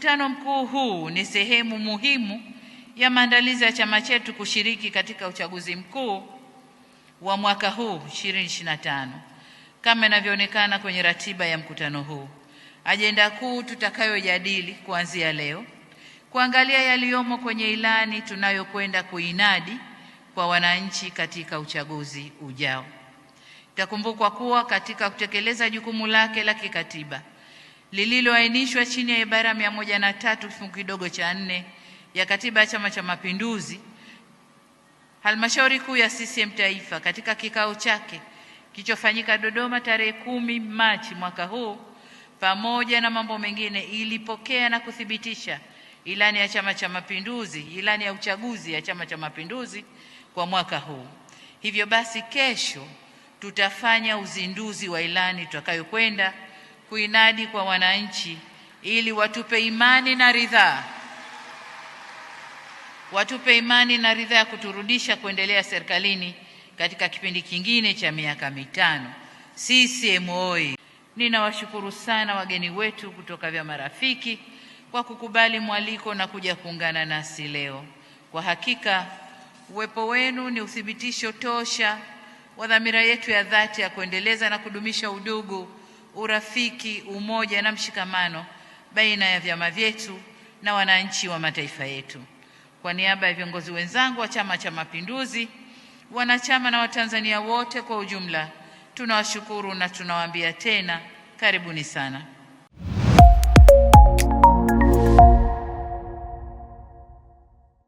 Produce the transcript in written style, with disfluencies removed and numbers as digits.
Mkutano mkuu huu ni sehemu muhimu ya maandalizi ya chama chetu kushiriki katika uchaguzi mkuu wa mwaka huu 2025 kama inavyoonekana kwenye ratiba ya mkutano huu. Ajenda kuu tutakayojadili kuanzia leo, kuangalia yaliyomo kwenye ilani tunayokwenda kuinadi kwa wananchi katika uchaguzi ujao. Itakumbukwa kuwa katika kutekeleza jukumu lake la kikatiba lililoainishwa chini ya ibara 103 kifungu kidogo cha 4 ya Katiba ya Chama cha Mapinduzi, Halmashauri Kuu ya CCM Taifa katika kikao chake kilichofanyika Dodoma tarehe 10 Machi mwaka huu, pamoja na mambo mengine, ilipokea na kuthibitisha ilani ya Chama cha Mapinduzi, ilani ya uchaguzi ya Chama cha Mapinduzi kwa mwaka huu. Hivyo basi, kesho tutafanya uzinduzi wa ilani tutakayokwenda kuinadi kwa wananchi ili watupe imani na ridhaa ya kuturudisha kuendelea serikalini katika kipindi kingine cha miaka 5. CCM oyee! Ninawashukuru sana wageni wetu kutoka vyama rafiki kwa kukubali mwaliko na kuja kuungana nasi leo. Kwa hakika uwepo wenu ni uthibitisho tosha wa dhamira yetu ya dhati ya kuendeleza na kudumisha udugu, urafiki, umoja na mshikamano baina ya vyama vyetu na wananchi wa mataifa yetu. Kwa niaba ya viongozi wenzangu wa Chama cha Mapinduzi, wanachama na Watanzania wote kwa ujumla, tunawashukuru na tunawaambia tena karibuni sana.